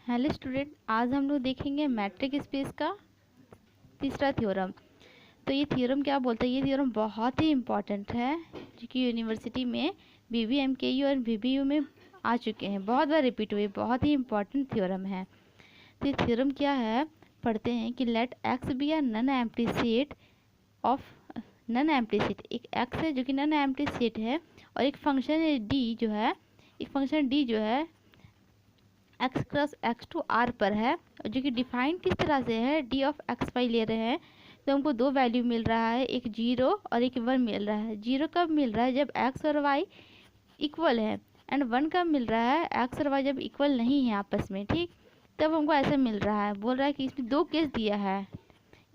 Hello student, आज हम लोग देखेंगे मैट्रिक स्पेस का तीसरा थ्योरम। तो ये थ्योरम क्या बोलता है? ये थ्योरम बहुत ही इम्पॉर्टेंट है, जो कि यूनिवर्सिटी में BBMKU और BBU में आ चुके हैं, बहुत बार रिपीट हुए, बहुत ही इम्पॉर्टेंट थ्योरम है। तो ये थ्योरम क्या है, पढ़ते हैं कि let x be a non empty set of non empty set. एक एक्स है जो कि नन एम्प्टी सेट है, और एक फंक्शन डी जो है x cross x to R पर है, जो कि डिफाइन किस तरह से है, डी ऑफ एक्स वाई ले रहे हैं। तो हमको दो वैल्यू मिल रहा है, एक 0 और एक 1 मिल रहा है। 0 कब मिल रहा है? जब एक्स और वाई इक्वल है। एंड 1 कब मिल रहा है? एक्स और वाई जब इक्वल नहीं है आपस में, ठीक, तब हमको ऐसा मिल रहा है। बोल रहा है कि इसमें दो केस दिया है।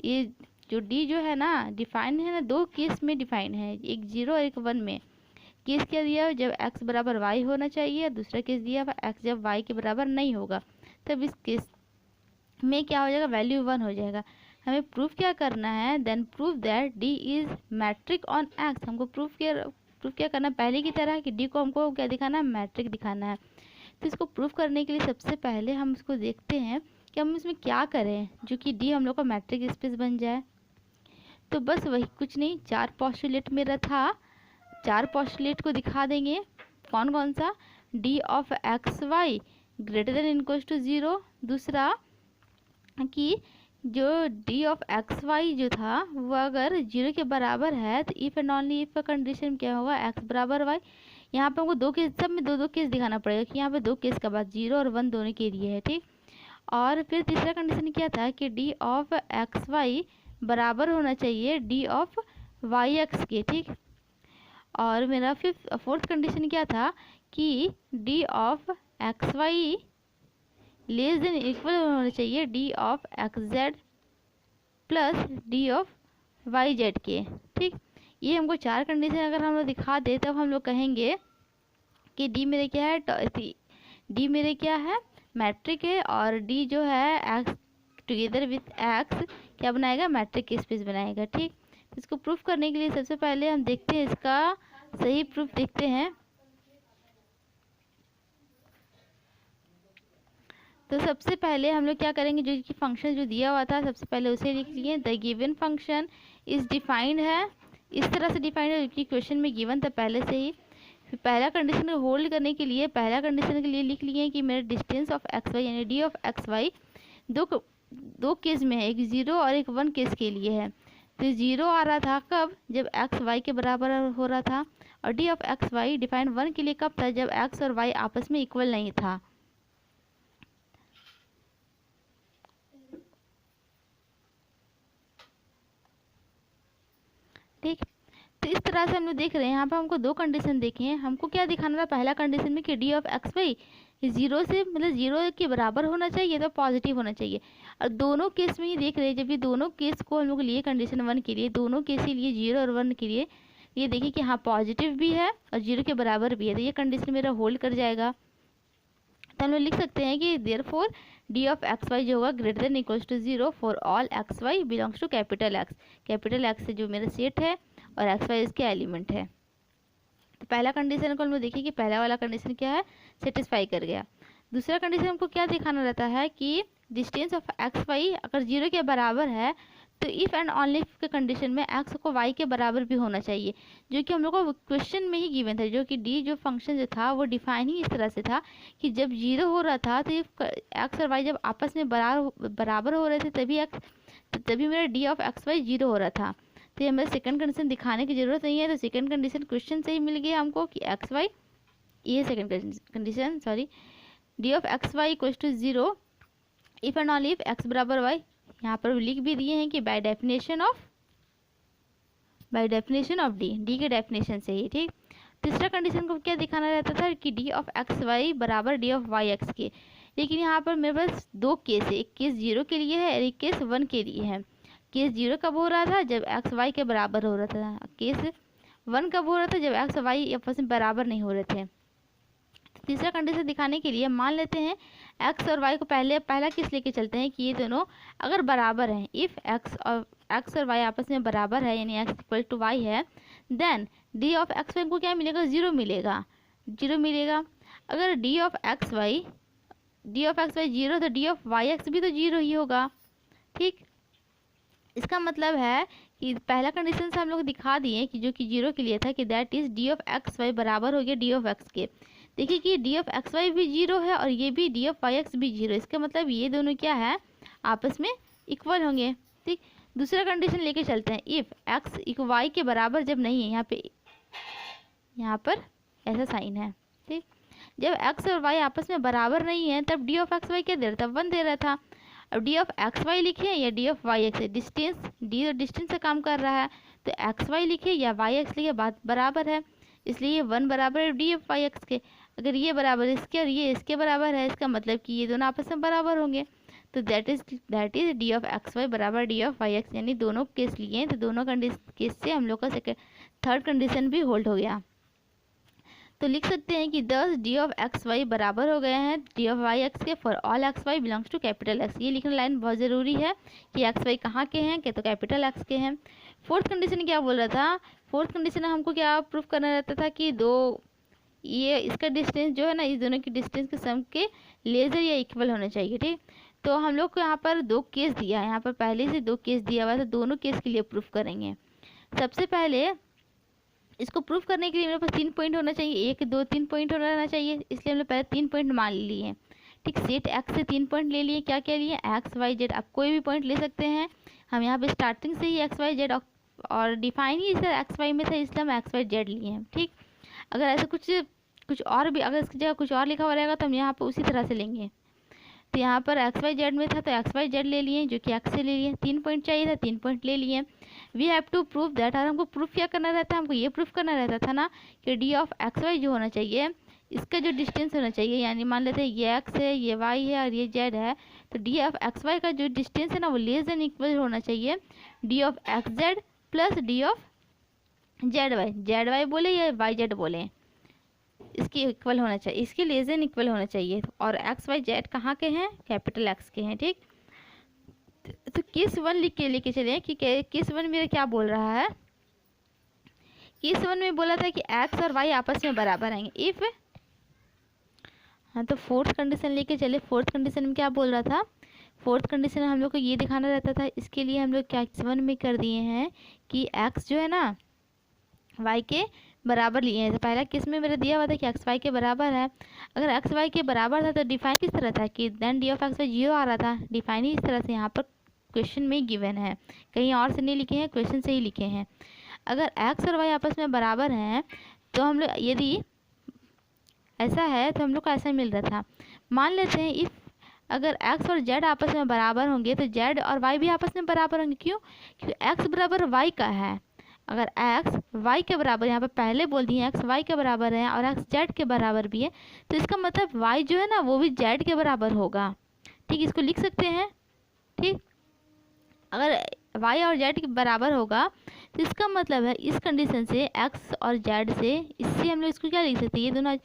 ये जो डी जो है ना, डिफाइन है ना, दो केस में डिफाइन है, एक 0 और एक 1 में। केस क्या दिया? जब x बराबर y होना चाहिए। दूसरा केस दिया हुआ x जब y के बराबर नहीं होगा, तब इस केस में क्या हो जाएगा? वैल्यू 1 हो जाएगा। हमें प्रूफ क्या करना है? Then proof that d is metric on x। हमको प्रूफ क्या करना है? पहले की तरह कि d को हमको क्या दिखाना है? मैट्रिक दिखाना है। तो इसको प्रूफ करने के लिए सबसे पहले हम इसको देखते हैं कि हम इसमें क्या करें जो कि d हम लोग का मैट्रिक स्पेस बन जाए। तो बस वही, कुछ नहीं, 4 पोस्टुलेट मेरा था, 4 पोस्टुलेट को दिखा देंगे। कौन कौन सा? D of x y greater than equal to 0। दूसरा कि जो डी ऑफ एक्स वाई जो था वो अगर 0 के बराबर है, तो इफ़ एंड ओनली इफ का कंडीशन क्या होगा? एक्स बराबर वाई। यहाँ पे हमको दो केस, सब में दो दो केस दिखाना पड़ेगा कि यहाँ पे दो केस का बात 0 और 1 दोनों के लिए है, ठीक। और फिर तीसरा कंडीशन क्या था कि डी ऑफ एक्स वाई बराबर होना चाहिए डी ऑफ वाई एक्स के, ठीक। और मेरा फोर्थ कंडीशन क्या था कि d of x y less than equal होना चाहिए d of x z plus d of y z के, ठीक। ये हमको 4 कंडीशन अगर हम लोग दिखा दे, तब हम लोग कहेंगे कि डी मेरे क्या है, डी मेरे क्या है, मैट्रिक है, और डी जो है एक्स टुगेदर विथ एक्स क्या बनाएगा? मैट्रिक स्पेस बनाएगा, ठीक। इसको प्रूफ करने के लिए सबसे पहले हम देखते हैं, इसका सही प्रूफ देखते हैं। तो सबसे पहले हम लोग क्या करेंगे, जो कि फंक्शन जो दिया हुआ था सबसे पहले उसे लिख लिए। The given function is defined है, इस तरह से डिफाइंड है कि क्वेश्चन में गिवन था पहले से ही। फिर पहला कंडीशन को होल्ड करने के लिए, पहला कंडीशन के लिए लिख लिए कि मेरा डिस्टेंस ऑफ एक्स वाई यानी डी ऑफ एक्स वाई दो केस में है, एक 0 और एक 1 केस के लिए है। तो 0 आ रहा था कब? जब एक्स वाई के बराबर हो रहा था। और d of x y define 1 के लिए कब था? जब एक्स और वाई आपस में इक्वल नहीं था, ठीक। तो इस तरह से हम लोग देख रहे हैं, यहाँ पर हमको दो कंडीशन देखे हैं। हमको क्या दिखाना था? पहला कंडीशन में कि डी ऑफ एक्स वाई 0 से मतलब 0 के बराबर होना चाहिए, तो पॉजिटिव होना चाहिए। और दोनों केस में ही देख रहे हैं, जब ये दोनों केस को हम लोग लिए कंडीशन 1 के लिए, दोनों केस ही लिए 0 और 1 के लिए, ये देखिए कि हाँ पॉजिटिव भी है और 0 के बराबर भी है, तो ये कंडीशन मेरा होल्ड कर जाएगा। तो हम लोग लिख सकते हैं कि therefore d of x y जो होगा greater than equals to 0 for all x y belongs to capital x. Capital x से जो मेरा सेट है और एक्स वाई इसके एलिमेंट है। तो पहला कंडीशन को हम लोग देखिए कि पहला वाला कंडीशन क्या है, सेटिस्फाई कर गया। दूसरा कंडीशन हमको क्या दिखाना रहता है कि डिस्टेंस ऑफ एक्स वाई अगर 0 के बराबर है, तो इफ़ एंड ओनली इफ के कंडीशन में एक्स को वाई के बराबर भी होना चाहिए, जो कि हम लोग को क्वेश्चन में ही गिवन था। जो कि डी जो फंक्शन जो था वो डिफाइन ही इस तरह से था कि जब 0 हो रहा था, तो एक्स और वाई जब आपस में बराबर हो रहे थे, तभी मेरा डी ऑफ एक्स वाई 0 हो रहा था। तो हमें सेकंड कंडीशन दिखाने की ज़रूरत नहीं है, तो सेकंड कंडीशन क्वेश्चन से ही मिल गया हमको कि एक्स वाई, ये second condition sorry, d of x y equal to 0 if and only if x बराबर वाई। यहाँ पर लिख भी दिए हैं कि बाय डेफिनेशन ऑफ डी के डेफिनेशन से ही, ठीक। तीसरा कंडीशन को क्या दिखाना रहता था कि डी ऑफ एक्स वाई बराबर डी ऑफ वाई एक्स के। लेकिन यहाँ पर मेरे पास दो केस है, एक केस 0 के लिए है और एक केस 1 के लिए है। केस 0 कब हो रहा था? जब एक्स वाई के बराबर हो रहा था। केस 1 कब हो रहा था? जब एक्स वाई आपस में बराबर नहीं हो रहे थे। तीसरा कंडीशन दिखाने के लिए मान लेते हैं एक्स और वाई को पहला केस लेके चलते हैं कि ये दोनों अगर बराबर हैं। इफ़ एक्स और वाई आपस में बराबर है, यानी एक्स इक्वल टू वाई है, then D of x y को क्या मिलेगा? 0 मिलेगा, 0 मिलेगा। अगर d of x y d of x Y zero, तो डी ऑफ वाई एक्स भी तो जीरो ही होगा। ठीक, इसका मतलब है कि पहला कंडीशन से हम लोग दिखा दिए कि जो कि जीरो के लिए था कि that is d of x y बराबर हो गया डी ऑफ एक्स के। देखिए कि डी ऑफ एक्स वाई भी जीरो है और ये भी डी ऑफ वाई एक्स भी जीरो, इसका मतलब ये दोनों क्या है, आपस में इक्वल होंगे। ठीक, दूसरा कंडीशन लेके चलते हैं, इफ एक्स इक्व वाई के बराबर जब नहीं है, यहाँ पर ऐसा साइन है। ठीक, जब एक्स और वाई आपस में बराबर नहीं है तब डी ऑफ एक्स वाई क्या दे रहा था, 1 दे रहा था। अब डी ऑफ एक्स वाई लिखे या d of y x, distance d और डिस्टेंस से काम कर रहा है, तो एक्स वाई लिखे या वाई एक्स लिखे बात बराबर है, इसलिए ये 1 बराबर है डी ऑफ वाई एक्स के। अगर ये बराबर इसके और ये इसके बराबर है, इसका मतलब कि ये दोनों आपस में बराबर होंगे, तो that is d of x y बराबर डी ऑफ वाई एक्स, यानी दोनों केस लिए तो दोनों केस से हम लोग का थर्ड कंडीशन भी होल्ड हो गया। तो लिख सकते हैं कि 10 डी ऑफ एक्स वाई बराबर हो गए हैं डी ऑफ वाई एक्स के for all x y belongs to capital x. ये लिखना लाइन बहुत ज़रूरी है कि एक्स वाई कहाँ के हैं, क्या तो कैपिटल एक्स के हैं। फोर्थ कंडीशन क्या बोल रहा था, फोर्थ कंडीशन हमको क्या प्रूफ करना रहता था कि ये इसका डिस्टेंस जो है ना, इस दोनों की डिस्टेंस के सम के लेजर या इक्वल होना चाहिए। ठीक, तो हम लोग को यहाँ पर 2 केस दिया है, यहाँ पर पहले से 2 केस दिया हुआ है, तो दोनों केस के लिए प्रूफ करेंगे। सबसे पहले इसको प्रूफ करने के लिए मेरे पास 3 पॉइंट होना चाहिए, 1 2 3 पॉइंट होना चाहिए, इसलिए हमने पहले 3 पॉइंट मान लिए। ठीक, सेट एक्स से 3 पॉइंट ले लिए, क्या क्या लिए, एक्स वाई जेड, आप कोई भी पॉइंट ले सकते हैं। हम यहाँ पे स्टार्टिंग से ही एक्स वाई जेड और डिफाइन ही इसे एक्स वाई में था, इसलिए हम एक्स वाई जेड लिए हैं। ठीक, अगर ऐसा कुछ और भी, अगर इसकी जगह कुछ और लिखा हुआ रहेगा तो हम यहाँ पर उसी तरह से लेंगे। तो यहाँ पर एक्स वाई जेड में था तो एक्स वाई जेड ले लिए, जो कि एक्स से ले लिए। 3 पॉइंट चाहिए था, 3 पॉइंट ले लिए। We have to prove that, और हमको प्रूफ क्या करना रहता है, हमको ये प्रूफ करना रहता था ना कि डी ऑफ एक्स वाई जो होना चाहिए, इसका जो डिस्टेंस होना चाहिए, यानी मान लेते हैं ये एक्स है, ये वाई है और ये जेड है, तो डी ऑफ एक्स वाई का जो डिस्टेंस है ना वो लेस देन इक्वल होना चाहिए d of x z plus d of z y बोले या वाई जेड बोले, इसकी इक्वल होना चाहिए, इसके लेस देन इक्वल होना चाहिए। और एक्स वाई जेड कहाँ के हैं, कैपिटल एक्स के हैं। ठीक, तो केस 1 लिख के लेके चले कि केस 1 मेरा क्या बोल रहा है, केस 1 में बोला था कि एक्स और वाई आपस में बराबर आएंगे इफ, हाँ तो फोर्थ कंडीशन लेके चले। फोर्थ कंडीशन में क्या बोल रहा था, फोर्थ कंडीशन हम लोग को ये दिखाना रहता था, इसके लिए हम लोग क्या केस 1 में कर दिए हैं कि एक्स जो है ना वाई के बराबर लिए हैं। तो पहला केस में मेरा दिया हुआ था कि एक्स वाई के बराबर है, अगर एक्स वाई के बराबर था तो डिफाइन किस तरह था कि then D of x Y zero आ रहा था, डिफाइन ही इस तरह से यहाँ पर क्वेश्चन में गिवन है, कहीं और से नहीं लिखे हैं, क्वेश्चन से ही लिखे हैं। अगर एक्स और वाई आपस में बराबर हैं तो हम लोग, यदि ऐसा है तो हम लोग को ऐसा मिल रहा था, मान लेते हैं इफ़ अगर एक्स और जेड आपस में बराबर होंगे तो जेड और वाई भी आपस में बराबर होंगे। क्यों, क्योंकि एक्स बराबर वाई का है, अगर एक्स वाई के बराबर, यहाँ पर पहले बोल दिए एक्स वाई के बराबर है और एक्स जेड के बराबर भी है, तो इसका मतलब वाई जो है ना वो भी जेड के बराबर होगा। ठीक, इसको लिख सकते हैं। ठीक, अगर वाई और जेड के बराबर होगा तो इसका मतलब है इस कंडीशन से एक्स और जेड से, इससे हम लोग इसको क्या लिख सकते हैं, ये दोनों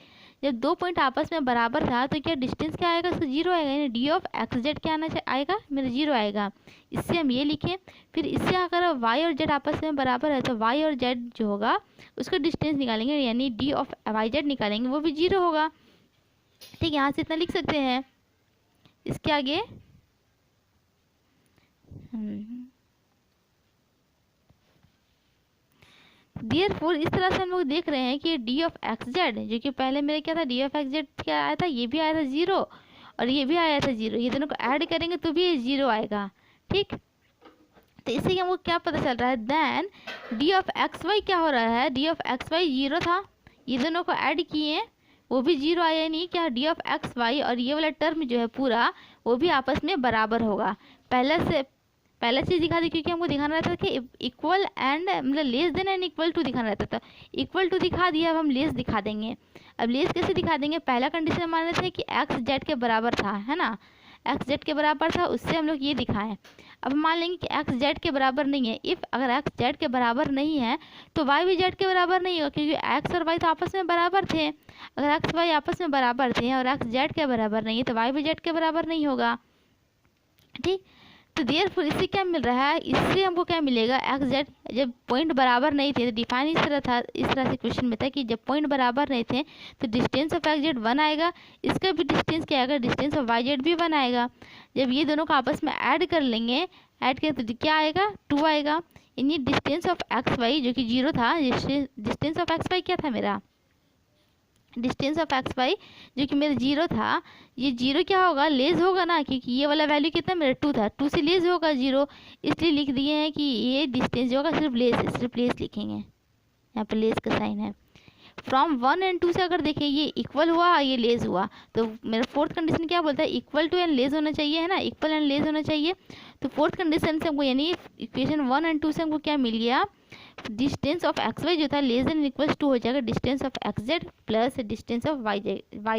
जब 2 पॉइंट आपस में बराबर था तो क्या डिस्टेंस क्या आएगा, इसका जीरो आएगा, यानी डी ऑफ एक्स जेड क्या आएगा, मेरा जीरो आएगा। इससे हम ये लिखें, फिर इससे अगर वाई और जेड आपस में बराबर है तो वाई और जेड जो होगा उसका डिस्टेंस निकालेंगे, यानी डी ऑफ वाई जेड निकालेंगे, वो भी जीरो होगा। ठीक, यहाँ से इतना लिख सकते हैं। इसके आगे देयरफॉर इस तरह से हम लोग देख रहे हैं कि डी ऑफ एक्स जेड, जो कि पहले मेरे क्या था, डी ऑफ एक्स जेड क्या आया था, ये भी आया था जीरो और ये भी आया था जीरो, ये दोनों को ऐड करेंगे तो भी ये जीरो आएगा। ठीक, तो इससे हमको क्या पता चल रहा है, then D of x y क्या हो रहा है, d of x Y zero था, ये दोनों को ऐड किए वो भी जीरो आया, नहीं क्या, डी ऑफ एक्स वाई और ये वाला टर्म जो है पूरा वो भी आपस में बराबर होगा। पहला चीज़ दिखा दी, क्योंकि हमको दिखाना रहता था कि इक्वल एंड मतलब less than and equal to दिखाना रहता था। इक्वल टू दिखा दिया, अब हम लेस दिखा देंगे। अब लेस कैसे दिखा देंगे, पहला कंडीशन मान रहे थे कि एक्स जेड के बराबर था, है ना, एक्स जेड के बराबर था, उससे हम लोग ये दिखाएं। अब मान लेंगे कि एक्स जेड के बराबर नहीं है, इफ़ अगर एक्स जेड के बराबर नहीं है तो वाई भी जेड के बराबर नहीं होगा, क्योंकि एक्स और वाई तो आपस में बराबर थे। अगर एक्स वाई आपस में बराबर थे और एक्स जेड के बराबर नहीं है तो वाई भी जेड के बराबर नहीं होगा। ठीक, तो देयरफॉर इससे क्या मिल रहा है, इससे हमको क्या मिलेगा, एक्स जेड जब पॉइंट बराबर नहीं थे तो डिफाइन इस तरह था, इस तरह से क्वेश्चन में था कि जब पॉइंट बराबर नहीं थे तो डिस्टेंस ऑफ एक्स जेड 1 आएगा, इसका भी डिस्टेंस क्या आएगा, डिस्टेंस ऑफ वाई जेड भी 1 आएगा। जब ये दोनों को आपस में ऐड कर लेंगे, ऐड करें तो क्या आएगा, 2 आएगा। यानी डिस्टेंस ऑफ एक्स वाई जो कि 0 था, डिस्टेंस ऑफ एक्स वाई क्या था मेरा, डिस्टेंस ऑफ एक्स वाई जो कि मेरा 0 था, ये 0 क्या होगा, लेस होगा ना, क्योंकि ये वाला वैल्यू कितना मेरा 2 था, 2 से लेस होगा 0, इसलिए लिख दिए हैं कि ये डिस्टेंस जो होगा सिर्फ लेस है, सिर्फ लेस लिखेंगे, यहाँ पर लेस का साइन है। फ्रॉम 1 एंड 2 से अगर देखें ये इक्वल हुआ, ये लेस हुआ, तो मेरा फोर्थ कंडीशन क्या बोलता है, इक्वल टू एंड लेस होना चाहिए, है ना, इक्वल एंड लेस होना चाहिए। तो फोर्थ कंडीशन से हमको यानी इक्वेशन 1 एंड 2 से हमको क्या मिल गया, डिस्टेंस ऑफ एक्स वाई जो था लेस देन इक्वल्स टू हो जाएगा distance of x z plus distance of y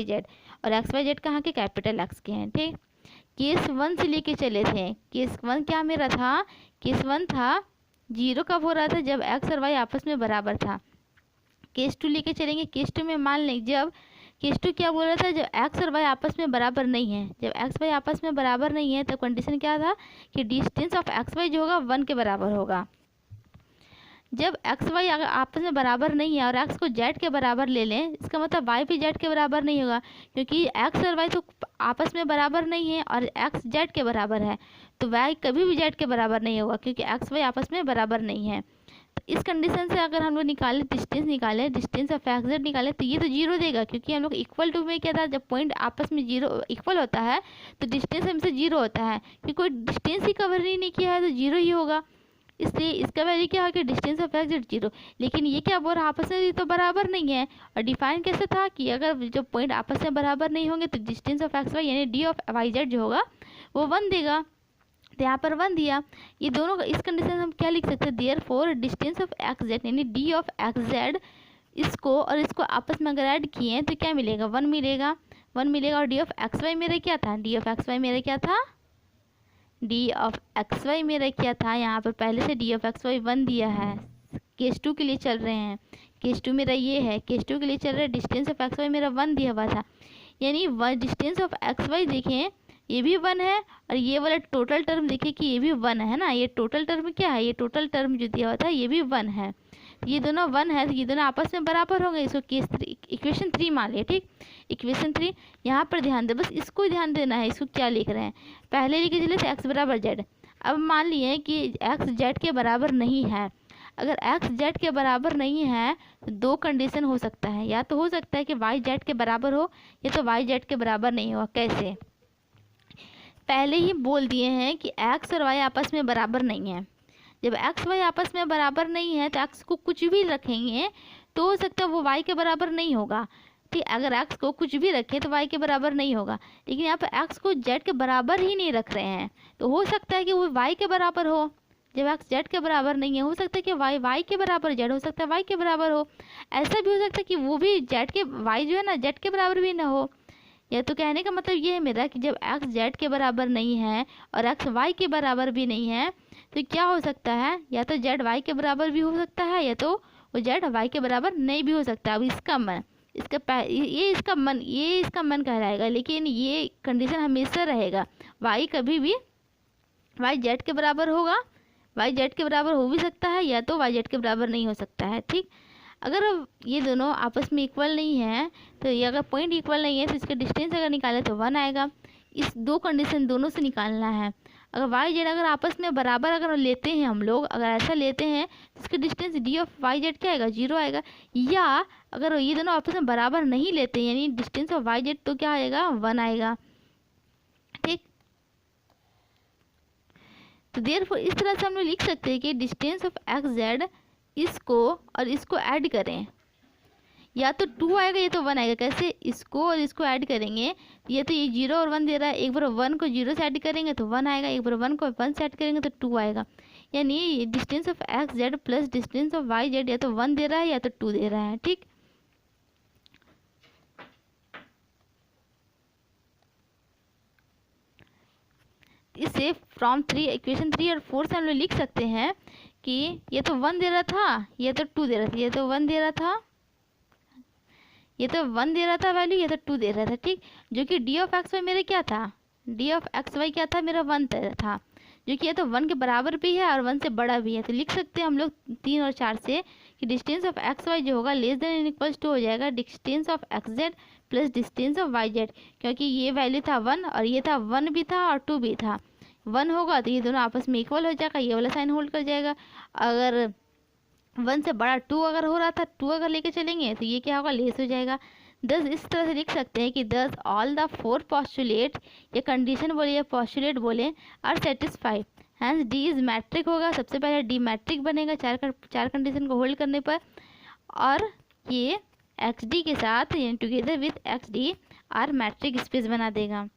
z, और एक्स वाई जेड कहाँ के, कैपिटल एक्स के हैं, ठीक। केस 1 से लेके चले थे, केस 1 क्या मेरा था, केस 1 था 0 कब हो रहा था, जब एक्स और वाई आपस में बराबर था। केस 2 लेके चलेंगे, केस 2 में मान लें जब केस 2 क्या बोल रहा था, जब एक्स और वाई आपस में बराबर नहीं है, जब एक्स वाई आपस में बराबर नहीं है तब कंडीशन क्या था कि डिस्टेंस ऑफ एक्स वाई जो होगा 1 के बराबर होगा। जब एक्स वाई अगर आपस में बराबर नहीं है और एक्स को जेड के बराबर ले लें, इसका मतलब वाई भी जेड के बराबर नहीं होगा, क्योंकि एक्स और वाई तो आपस में बराबर नहीं है और एक्स जेड के बराबर है, तो वाई कभी भी जेड के बराबर नहीं होगा क्योंकि एक्स वाई आपस में बराबर नहीं है। तो इस कंडीशन से अगर हम लोग निकालें, डिस्टेंस ऑफ एक्स जेड निकालें, तो ये तो 0 देगा, क्योंकि हम लोग इक्वल टू में क्या था, जब पॉइंट आपस में 0 इक्वल होता है तो डिस्टेंस हमसे 0 होता है, क्योंकि कोई डिस्टेंस ही कवर ही नहीं किया है तो 0 ही होगा, इसलिए इसका वैल्यू क्या होगा, डिस्टेंस ऑफ एक्स जेड 0। लेकिन ये क्या बोल रहा है, आपस में तो बराबर नहीं है, और डिफाइन कैसे था कि अगर जो पॉइंट आपस में बराबर नहीं होंगे तो डिस्टेंस ऑफ एक्स वाई यानी डी ऑफ वाई जेड जो होगा वो 1 देगा, तो यहाँ पर 1 दिया। ये दोनों इस कंडीशन में हम क्या लिख सकते हैं, therefore distance of x Z यानी डी ऑफ एक्स जेड, इसको और इसको आपस में अगर ऐड किए तो क्या मिलेगा, 1 मिलेगा, 1 मिलेगा। और डी ऑफ एक्स वाई मेरा क्या था, डी ऑफ एक्स वाई मेरा क्या था, डी ऑफ एक्स वाई मेरा क्या था, यहाँ पर पहले से डी ऑफ एक्स वाई 1 दिया है, केस 2 के लिए चल रहे हैं, केस 2 मेरा ये है, केस 2 के लिए चल रहा है, डिस्टेंस ऑफ एक्स वाई मेरा 1 दिया हुआ था, यानी डिस्टेंस ऑफ एक्स वाई देखें ये भी 1 है, और ये वाला टोटल टर्म देखिए कि ये भी 1 है ना, ये टोटल टर्म क्या है, ये टोटल टर्म जो दिया हुआ था ये भी 1 है, ये दोनों 1 है तो ये दोनों आपस में बराबर होंगे, इसको केस 3 इक्वेशन 3 मान लिया, ठीक। इक्वेशन 3 यहाँ पर ध्यान दे, बस इसको ध्यान देना है, इसको क्या लिख रहे हैं, पहले लिखे चले थे एक्स बराबर जेड, अब मान लिए कि एक्स जेड के बराबर नहीं है, अगर एक्स जेड के बराबर नहीं है तो 2 कंडीशन हो सकता है, या तो हो सकता है कि वाई जेड के बराबर हो या तो वाई जेड के बराबर नहीं हो। कैसे, पहले ही बोल दिए हैं कि एक्स और वाई आपस में बराबर नहीं है, जब एक्स वाई आपस में बराबर नहीं है तो एक्स को कुछ भी रखेंगे तो हो सकता है वो वाई के बराबर नहीं होगा, ठीक। अगर एक्स को कुछ भी रखें तो वाई के बराबर नहीं होगा, लेकिन यहाँ पर एक्स को जेड के बराबर ही नहीं रख रहे हैं तो हो सकता है कि वो वाई के बराबर हो, जब एक्स जेड के बराबर नहीं है हो सकता है कि वाई के बराबर जेड हो सकता है वाई के बराबर हो, ऐसा भी हो सकता है कि वो भी जेड के वाई जो है ना जेड के बराबर भी ना हो। या तो कहने का मतलब ये है मेरा कि जब एक्स जेड के बराबर नहीं है और एक्स वाई के बराबर भी नहीं है तो क्या हो सकता है, या तो जेड वाई के बराबर भी हो सकता है या तो वो जेड वाई के बराबर नहीं भी हो सकता। अब इसका मन ये इसका मन कहलाएगा, लेकिन ये कंडीशन हमेशा रहेगा, वाई कभी भी वाई जेड के बराबर होगा, वाई जेड के बराबर हो भी सकता है या तो वाई जेड के बराबर नहीं हो सकता है, ठीक। अगर ये दोनों आपस में इक्वल नहीं है तो ये अगर पॉइंट इक्वल नहीं है तो इसका डिस्टेंस अगर निकाले तो 1 आएगा। इस 2 कंडीशन दोनों से निकालना है। अगर वाई जेड अगर आपस में बराबर अगर लेते हैं हम लोग, अगर ऐसा लेते हैं तो इसका distance d of y z क्या आएगा, 0 आएगा। या अगर ये दोनों आपस में बराबर नहीं लेते यानी डिस्टेंस ऑफ वाई जेड तो क्या आएगा, 1 आएगा, ठीक। तो देयरफॉर इस तरह से हम लोग लिख सकते हैं कि डिस्टेंस ऑफ एक्स जेड, इसको और इसको ऐड करें या तो 2 आएगा या तो 1 आएगा। कैसे, इसको और इसको ऐड करेंगे, ये तो ये 0 और 1 दे रहा है, एक बार 1 को 0 से ऐड करेंगे तो 1 आएगा, एक बार 1 को 1 से ऐड करेंगे तो 2 आएगा। यानी distance of x z plus distance of y z या तो 1 दे रहा है या तो 2 दे रहा है, ठीक। इसे फ्रॉम 3 इक्वेशन 3 और 4 से हम लोग लिख सकते हैं कि ये तो 1 दे रहा था, ये तो 2 दे रहा था, ये तो 1 दे रहा था, ये तो 1 दे रहा था वैल्यू, ये तो 2 दे रहा था, ठीक। जो कि डी ऑफ एक्स वाई मेरा क्या था, डी ऑफ एक्स वाई क्या था मेरा 1 था, जो कि या तो 1 के बराबर भी है और 1 से बड़ा भी है। तो लिख सकते हैं हम लोग 3 और 4 से कि डिस्टेंस ऑफ एक्स वाई जो होगा less than and equals to हो जाएगा distance of x z plus distance of y z, क्योंकि ये वैल्यू था 1 और ये था 1 भी था और 2 भी था। 1 होगा तो ये दोनों आपस में इक्वल हो जाएगा, ये वाला साइन होल्ड कर जाएगा। अगर 1 से बड़ा 2 अगर हो रहा था, 2 अगर लेके चलेंगे तो ये क्या होगा, लेस हो जाएगा। दस इस तरह से लिख सकते हैं कि दस ऑल द 4 पोस्टुलेट, या कंडीशन बोले या पोस्टुलेट बोले, are satisfy, hence d is metric होगा। सबसे पहले डी मैट्रिक बनेगा चार कंडीशन को होल्ड करने पर, और ये एक्स डी के साथ together with x D R matric space बना देगा।